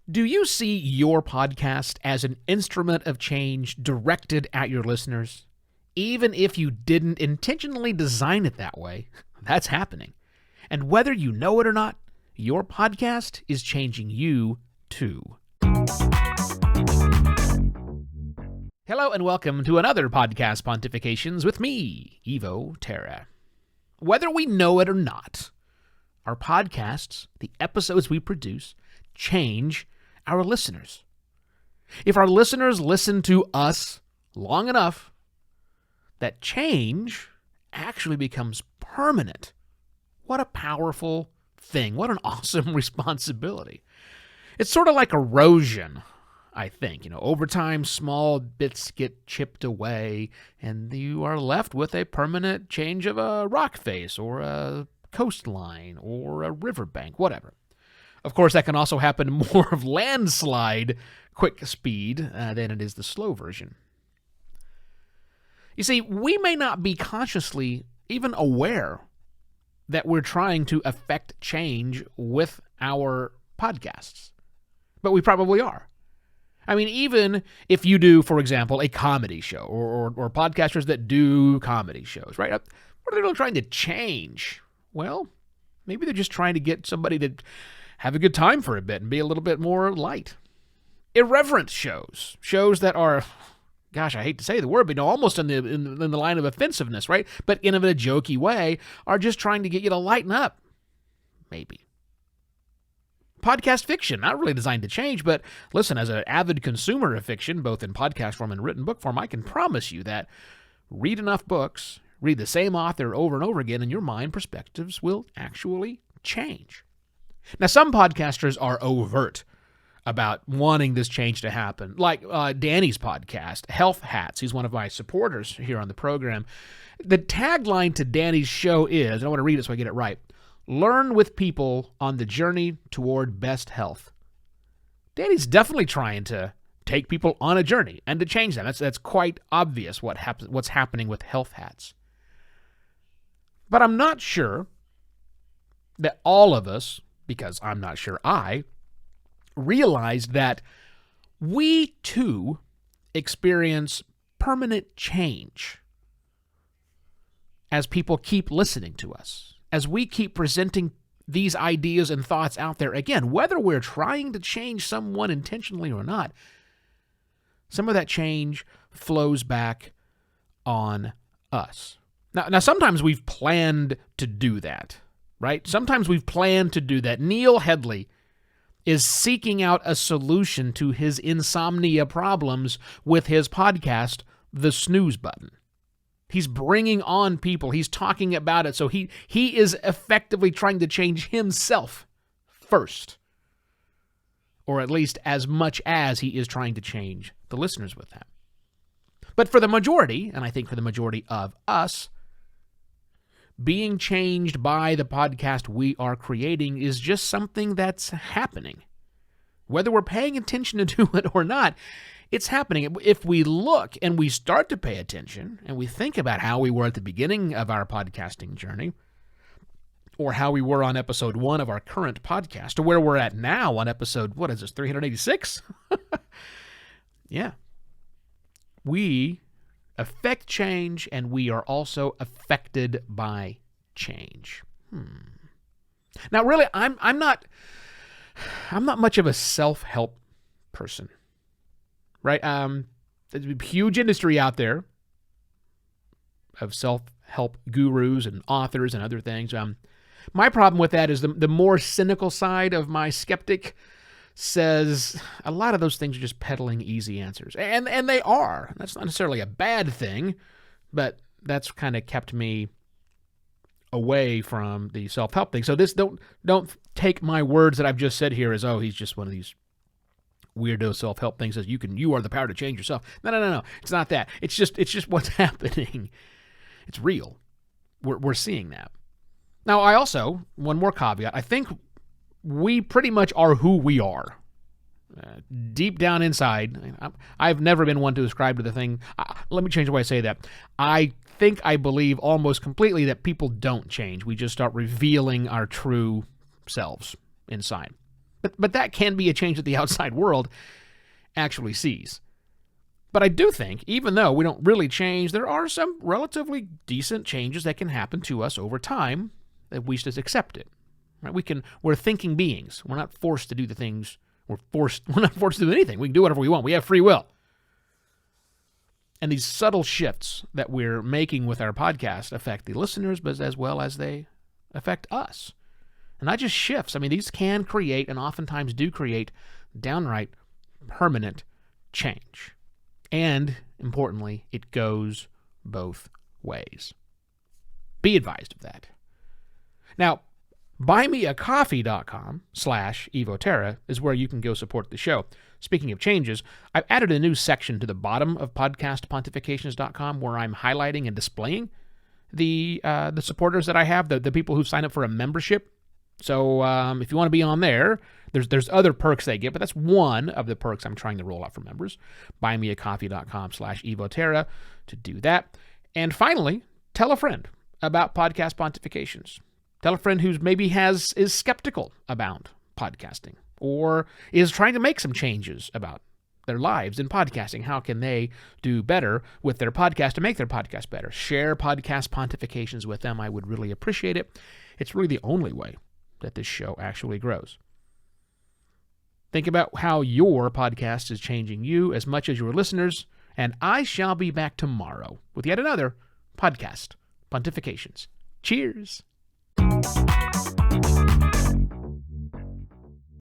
Do you see your podcast as an instrument of change directed at your listeners? Even if you didn't intentionally design it that way, that's happening. And whether you know it or not, your podcast is changing you too. Hello and welcome to another Podcast Pontifications with me, Evo Terra. Whether we know it or not, our podcasts, the episodes we produce, change our listeners. If our listeners listen to us long enough, that change actually becomes permanent. What a powerful thing. What an awesome responsibility. It's sort of like erosion, I think. Over time, small bits get chipped away, and you are left with a permanent change of a rock face or a coastline or a riverbank, whatever. Of course, that can also happen more of landslide quick speed than it is the slow version. You see, we may not be consciously even aware that we're trying to affect change with our podcasts, but we probably are. I mean, even if you do, for example, a comedy show or podcasters that do comedy shows, right? What are they really trying to change? Well, maybe they're just trying to get somebody to have a good time for a bit and be a little bit more light. Irreverent shows that are, gosh, I hate to say the word, but almost in the line of offensiveness, right? But in a jokey way, are just trying to get you to lighten up, maybe. Podcast fiction, not really designed to change, but listen, as an avid consumer of fiction, both in podcast form and written book form, I can promise you that read enough books, read the same author over and over again, and your mind perspectives will actually change. Now, some podcasters are overt about wanting this change to happen, like Danny's podcast, Health Hats. He's one of my supporters here on the program. The tagline to Danny's show is, and I want to read it so I get it right, learn with people on the journey toward best health. Danny's definitely trying to take people on a journey and to change them. That's quite obvious what's happening with Health Hats. But I'm not sure that all of us, because I'm not sure I realized that we too experience permanent change as people keep listening to us, as we keep presenting these ideas and thoughts out there. Again, whether we're trying to change someone intentionally or not, some of that change flows back on us. Now sometimes we've planned to do that. Right? Sometimes we've planned to do that. Neil Headley is seeking out a solution to his insomnia problems with his podcast, The Snooze Button. He's bringing on people. He's talking about it. So he is effectively trying to change himself first, or at least as much as he is trying to change the listeners with that. But for the majority, and I think for the majority of us, being changed by the podcast we are creating is just something that's happening. Whether we're paying attention to do it or not, it's happening. If we look and we start to pay attention and we think about how we were at the beginning of our podcasting journey, or how we were on episode 1 of our current podcast, or where we're at now on episode, 386? Yeah. We affect change, and we are also affected by change. Now, really, I'm not much of a self-help person, right? There's a huge industry out there of self-help gurus and authors and other things. My problem with that is the more cynical side of my skeptic says a lot of those things are just peddling easy answers. And they are. That's not necessarily a bad thing, but that's kind of kept me away from the self-help thing. So this don't take my words that I've just said here as, oh, he's just one of these weirdo self-help things that you are the power to change yourself. No. It's not that. It's just what's happening. It's real. We're seeing that. Now, I also, one more caveat, I think we pretty much are who we are. Deep down inside, I've never been one to ascribe to the thing. Let me change the way I say that. I believe almost completely that people don't change. We just start revealing our true selves inside. But that can be a change that the outside world actually sees. But I do think, even though we don't really change, there are some relatively decent changes that can happen to us over time that we just accept it. Right? We're thinking beings. We're not forced to do the things. We're not forced to do anything. We can do whatever we want. We have free will. And these subtle shifts that we're making with our podcast affect the listeners, but as well as they affect us. And not just shifts. I mean, these can create, and oftentimes do create, downright permanent change. And, importantly, it goes both ways. Be advised of that. Now, buymeacoffee.com/evoterra is where you can go support the show. Speaking of changes, I've added a new section to the bottom of podcastpontifications.com where I'm highlighting and displaying the supporters that I have, the people who've signed up for a membership. So if you want to be on there, there's other perks they get, but that's one of the perks I'm trying to roll out for members. Buymeacoffee.com/evoterra to do that. And finally, tell a friend about Podcast Pontifications. Tell a friend who's maybe is skeptical about podcasting or is trying to make some changes about their lives in podcasting. How can they do better with their podcast to make their podcast better? Share Podcast Pontifications with them. I would really appreciate it. It's really the only way that this show actually grows. Think about how your podcast is changing you as much as your listeners, and I shall be back tomorrow with yet another Podcast Pontifications. Cheers!